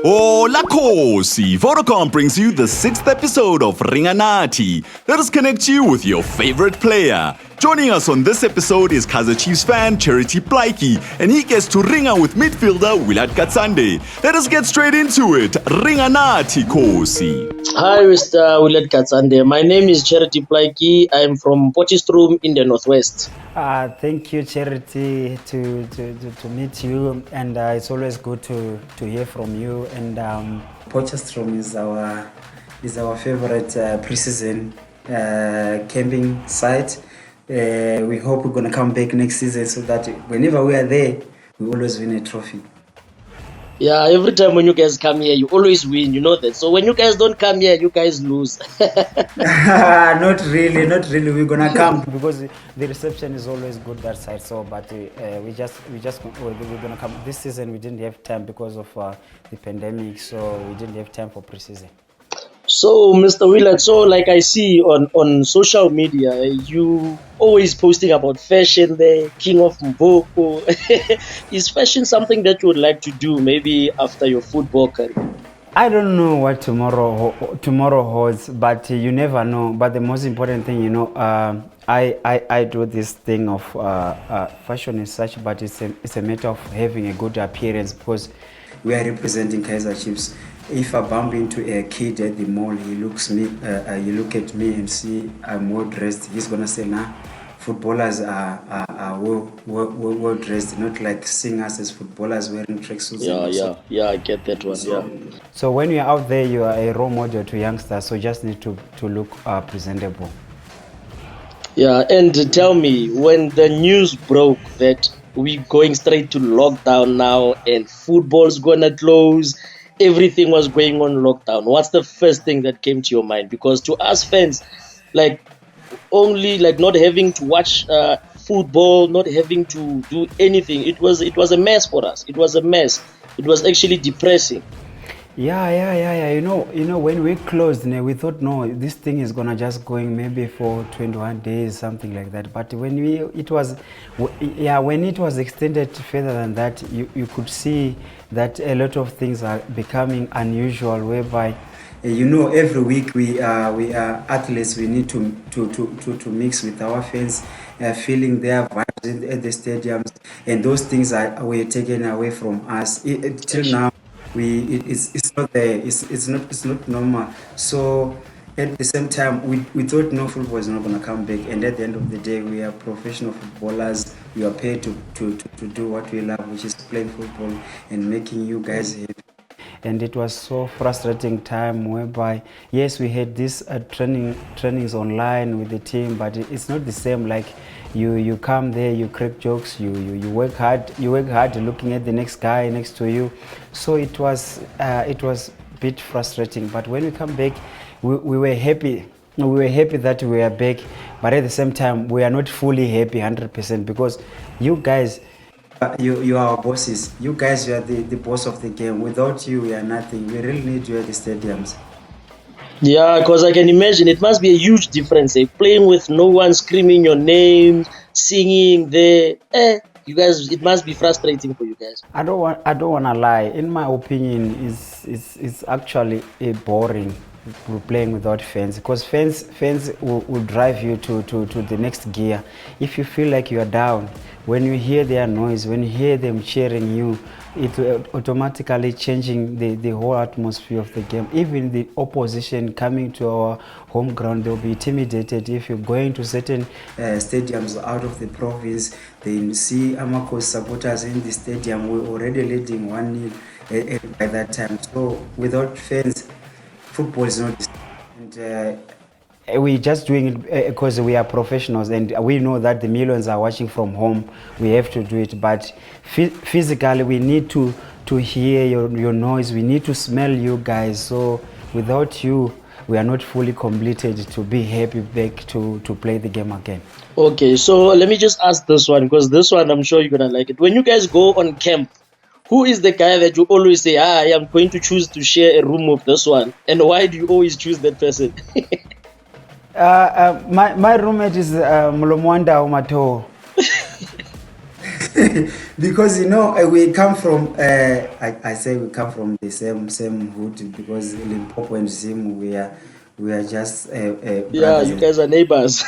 Hola Kosi! Vodacom brings you the 6th episode of Ringa Nathi. Let us connect you with your favorite player. Joining us on this episode is Kaizer Chiefs fan Charity Plaiki, and he gets to Ringa with midfielder Willard Katsande. Let us get straight into it. Ringa Nathi Kosi. Hi, Mr. Willard Katsande. My name is Charity Plaiki. I'm from Potchefstroom in the Northwest. Thank you, Charity, to meet you, and it's always good to hear from you. And Potchefstroom is our favorite pre-season camping site. We hope we're gonna come back next season so that whenever we are there, we always win a trophy. Yeah, every time when you guys come here, you always win. You know that. So when you guys don't come here, you guys lose. Not really. We're gonna come. because the reception is always good that side. So, but we're gonna come this season. We didn't have time because of the pandemic, so we didn't have time for pre-season. So, Mr. Willard, so like I see on social media, you always posting about fashion there, King of Mboko. Is fashion something that you would like to do maybe after your football career? I don't know what tomorrow holds, but you never know. But the most important thing, I do this thing of fashion as such, but it's a matter of having a good appearance because we are representing Kaizer Chiefs. If I bump into a kid at the mall, he look at me and see I'm well dressed, he's gonna say, nah, footballers are well dressed, not like seeing us as footballers wearing tracksuits. Yeah, I get that one. So when you're out there, you are a role model to youngsters, so you just need to look presentable. Yeah, and tell me, when the news broke that we're going straight to lockdown now and football's gonna close, everything was going on lockdown, what's the first thing that came to your mind? Because to us fans, only not having to watch football, not having to do anything, it was a mess for us. It was a mess. It was actually depressing. Yeah. When we closed, we thought, no, this thing is gonna just going maybe for 21 days, something like that. But when it was extended further than that, you could see that a lot of things are becoming unusual, whereby every week we are athletes. We need to mix with our fans, feeling their vibes at the stadiums, and those things were taken away from us. Till now, it's not there. It's not normal. So at the same time, we thought no, football is not going to come back. And at the end of the day, we are professional footballers. We are paid to do what we love, which is playing football and making you guys happy. And it was so frustrating time whereby, yes, we had this trainings online with the team, but it's not the same. Like you come there, you crack jokes, you work hard looking at the next guy next to you. So it was a bit frustrating. But when we come back, we were happy. We were happy that we were back, but at the same time, we are not fully happy 100% because you guys. You are our bosses. You guys, you are the boss of the game. Without you, we are nothing. We really need you at the stadiums. Yeah, because I can imagine it must be a huge difference. Playing with no one screaming your name, singing there. You guys, it must be frustrating for you guys. I don't want to lie. In my opinion, it's actually boring playing without fans, because fans will drive you to the next gear. If you feel like you are down, when you hear their noise, when you hear them cheering you, it will automatically changing the whole atmosphere of the game. Even the opposition coming to our home ground, they'll be intimidated if you're going to certain stadiums out of the province. They see Amako's supporters in the stadium. We're already leading 1-0 by that time. So without fans, football is not. And we're just doing it because we are professionals and we know that the millions are watching from home. We have to do it, but physically we need to hear your noise. We need to smell you guys. So without you, we are not fully completed to be happy back to play the game again. Okay, so let me just ask this one, because this one I'm sure you're gonna like it. When you guys go on camp, who is the guy that you always say, I am going to choose to share a room with this one? And why do you always choose that person? My roommate is Mulomwanda Umato. because we come from I say we come from the same hood, because Limpopo and Zim, we are just Yeah, brothers you and guys are neighbors.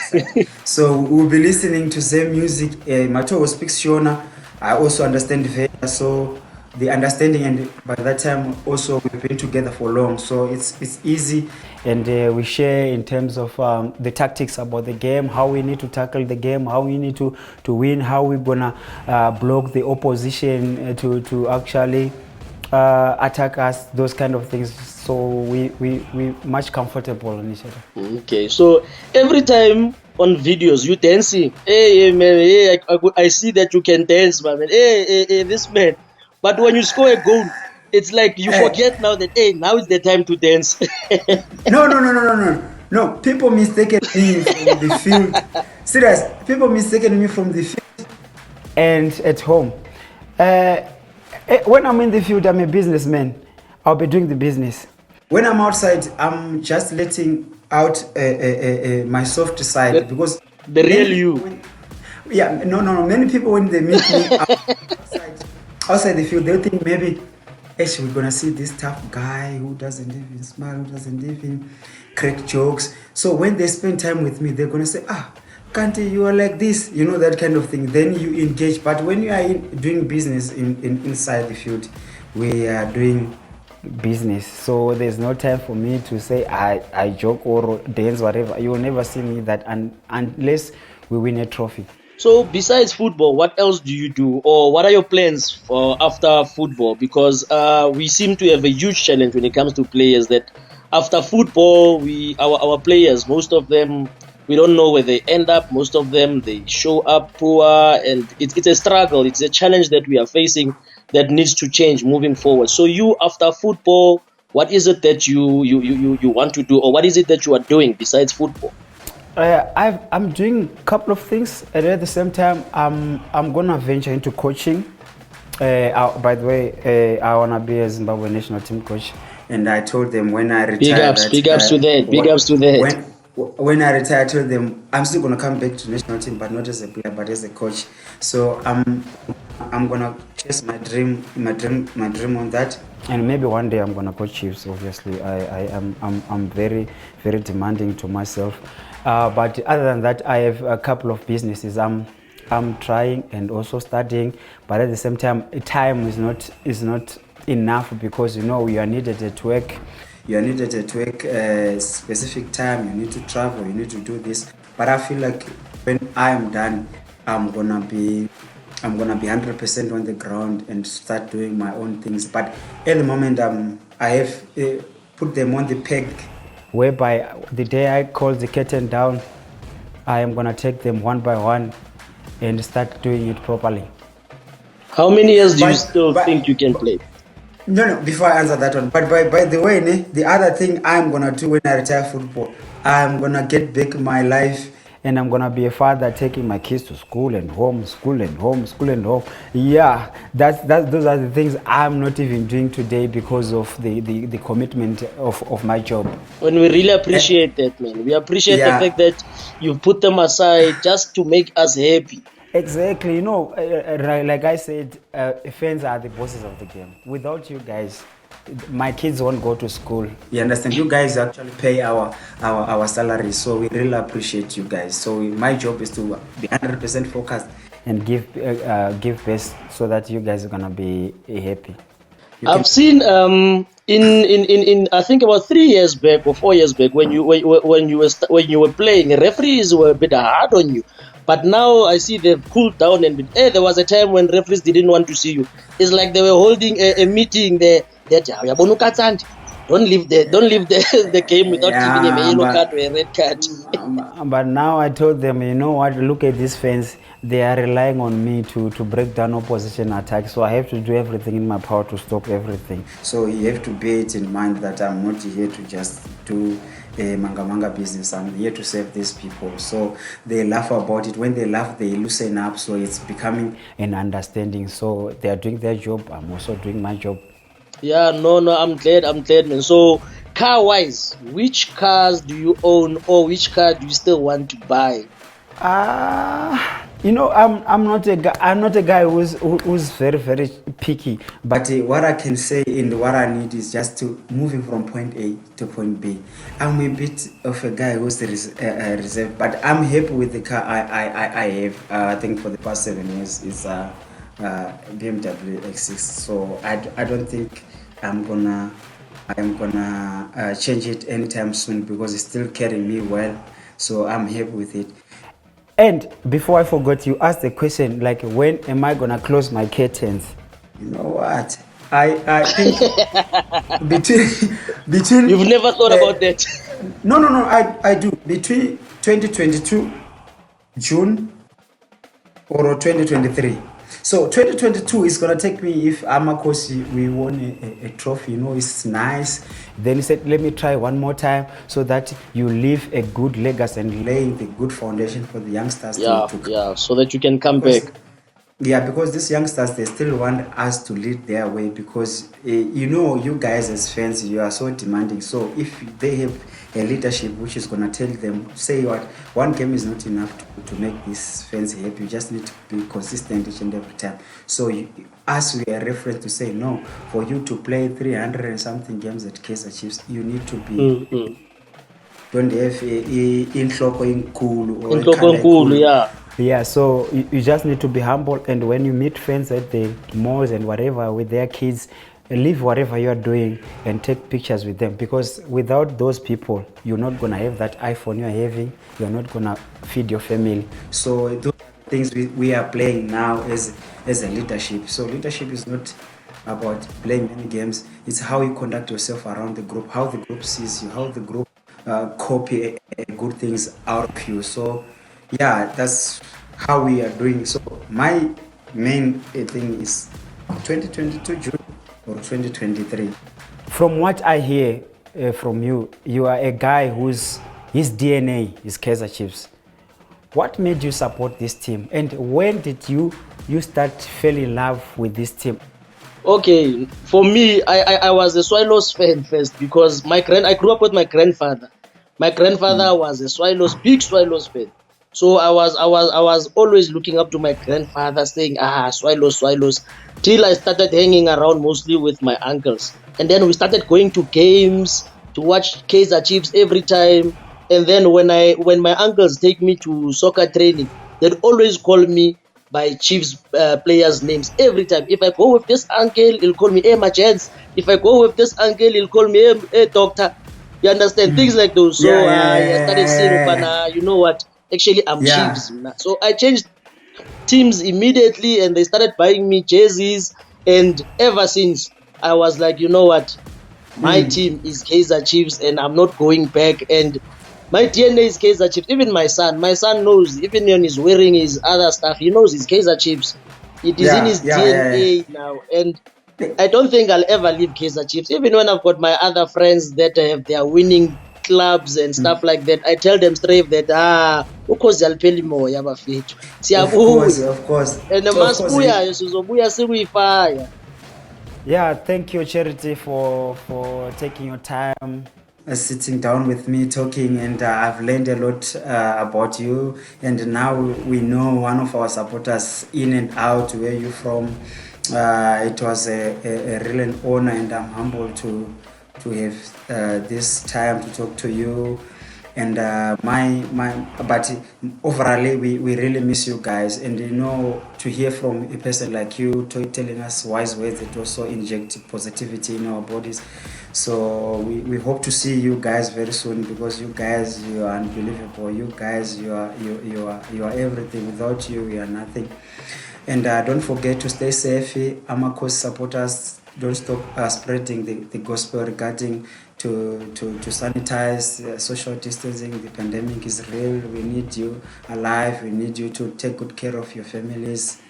so we'll be listening to same music. Mato speaks Shona. I also understand Veda, so the understanding, and by that time also we've been together for long, so it's easy. And we share in terms of the tactics about the game, how we need to tackle the game, how we need to win, how we're gonna block the opposition to actually attack us, those kind of things. So we much comfortable on each other. Okay, so every time on videos you dancing, hey man, hey, I see that you can dance, man. Hey, this man. But when you score a goal, it's like you forget now that now is the time to dance. No. People mistaken me from the field. Serious, people mistaken me from the field. And at home, when I'm in the field, I'm a businessman. I'll be doing the business. When I'm outside, I'm just letting out my soft side, because the real you. No. Many people, when they meet me outside the field, they think maybe, actually, we're gonna see this tough guy who doesn't even smile, who doesn't even crack jokes. So when they spend time with me, they're gonna say, Kanti, you are like this, that kind of thing. Then you engage. But when you are doing business inside the field, we are doing business. So there's no time for me to say I joke or dance, whatever. You will never see me that unless we win a trophy. So besides football, what else do you do, or what are your plans for after football? Because we seem to have a huge challenge when it comes to players, that after football, our players, most of them, we don't know where they end up. Most of them, they show up poor, and it's a struggle. It's a challenge that we are facing that needs to change moving forward. So you, after football, what is it that you want to do, or what is it that you are doing besides football? I'm doing a couple of things, and at the same time, I'm gonna venture into coaching. By the way, I wanna be a Zimbabwe national team coach. And I told them when I retire, big ups to that. When I retire, I told them I'm still gonna come back to national team, but not as a player, but as a coach. So I'm gonna chase my dream on that. And maybe one day I'm gonna coach Chiefs. Obviously, I'm very, very demanding to myself. But other than that, I have a couple of businesses I'm trying and also studying. But at the same time, time is not enough, because you are needed at work. You are needed at work a specific time. You need to travel. You need to do this. But I feel like when I am done, I'm gonna be 100% on the ground and start doing my own things. But at the moment, I have put them on the peg, whereby the day I call the curtain down, I am gonna take them one by one and start doing it properly. How many years do you still think you can play? No, before I answer that one. But by the way, the other thing I'm gonna do when I retire football, I'm gonna get back my life. And I'm gonna be a father, taking my kids to school and home, school and home, school and home. Yeah, those are the things I'm not even doing today because of the commitment of my job. When we really appreciate that, man. We appreciate the fact that you put them aside just to make us happy. Exactly. Like I said, fans are the bosses of the game. Without you guys, my kids won't go to school. You understand? You guys actually pay our salaries, so we really appreciate you guys. So my job is to be 100% focused and give best, so that you guys are gonna be happy. I've seen in I think about 3 years back or 4 years back, when you were playing, referees were a bit hard on you. But now I see they've cooled down, and there was a time when referees didn't want to see you. It's like they were holding a meeting there. Katsande, don't leave the game without giving a yellow card or a red card. But now I told them, you know what, look at these fans. They are relying on me to break down opposition attacks. So I have to do everything in my power to stop everything. So you have to bear it in mind that I'm not here to just do a manga business. I'm here to serve these people. So they laugh about it. When they laugh, they loosen up. So it's becoming an understanding. So they are doing their job. I'm also doing my job. Yeah, no, I'm glad, man. So car-wise, which cars do you own, or which car do you still want to buy? You know, I'm not a guy. I'm not a guy who's very picky. But But what I can say and what I need is just to moving from point A to point B. I'm a bit of a guy who's reserved, but I'm happy with the car I have. I think for the past 7 years is BMW X6. So I don't think I'm gonna change it anytime soon because it's still carrying me well. So I'm happy with it. And before I forgot, you asked the question like, when am I gonna close my curtains? You know what? I think between You've never thought about that. No, I do. Between 2022 June or 2023. So 2022 is gonna take me if Amakosi we won a trophy. You know, it's nice. Then he said, let me try one more time so that you leave a good legacy and Laying the good foundation for the youngsters Yeah, so that you can come back. Yeah, because these youngsters, they still want us to lead their way because, you know, you guys as fans, you are so demanding. So if they have a leadership which is going to tell them, say what, one game is not enough to make these fans happy. You just need to be consistent each and every time. So us, we are referred to say, no, for you to play 300 and something games at Kaizer Chiefs, you need to be... Don't have in cool, yeah. Yeah, so you just need to be humble, and when you meet friends at the malls and whatever with their kids, leave whatever you are doing and take pictures with them, because without those people, you're not going to have that iPhone you're having, you're not going to feed your family. So those things we are playing now as a leadership. So leadership is not about playing many games, it's how you conduct yourself around the group, how the group sees you, how the group copy good things out of you. So yeah, that's how we are doing. So my main thing is 2022 June or 2023. From what I hear from you, you are a guy his DNA is Kaizer Chiefs. What made you support this team, and when did you start fall in love with this team? Okay, for me, I was a Swallows fan first because I grew up with my grandfather. My grandfather was a big Swallows fan. So I was always looking up to my grandfather, saying, Swallows, till I started hanging around mostly with my uncles. And then we started going to games to watch Kaizer Chiefs every time. And then when my uncles take me to soccer training, they'd always call me by Chiefs players' names every time. If I go with this uncle, he'll call me, hey, my chance. If I go with this uncle, he'll call me, hey, doctor. You understand? Things like those. So I started saying, you know what? Actually, I'm Chiefs. So I changed teams immediately, and they started buying me jerseys. And ever since, I was like, you know what? My team is Kaizer Chiefs, and I'm not going back. And my DNA is Kaizer Chiefs. Even my son knows. Even when he's wearing his other stuff, he knows it's Kaizer Chiefs. It is in his DNA now. And I don't think I'll ever leave Kaizer Chiefs. Even when I've got my other friends that have their winning clubs and stuff like that, I tell them straight that because yalpheli moya bafethu siyabuya, of course, and masibuya sizobuya sikuyifaya. Yeah, thank you, Charity, for taking your time sitting down with me, talking, and I've learned a lot about you. And now we know one of our supporters in and out, where you're from. It was a real an honor, and I'm humbled to have this time to talk to you. And but overall, we really miss you guys. And you know, to hear from a person like you telling us wise words that also inject positivity in our bodies. So we hope to see you guys very soon, because you guys, you are unbelievable. You guys, you are everything. Without you, we are nothing. And don't forget to stay safe. Amakos supporters, don't stop spreading the gospel regarding to sanitize, social distancing. The pandemic is real. We need you alive. We need you to take good care of your families.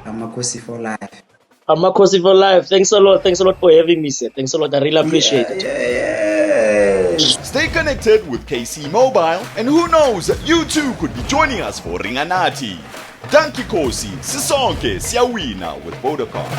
Amakosi for life. Amakosi for life. Thanks a lot. Thanks a lot for having me, sir. Thanks a lot. I really appreciate it. Stay connected with KC Mobile, and who knows, you too could be joining us for Ringa Nathi. Danki Kosi, Sisonke, Siawina with Vodacom.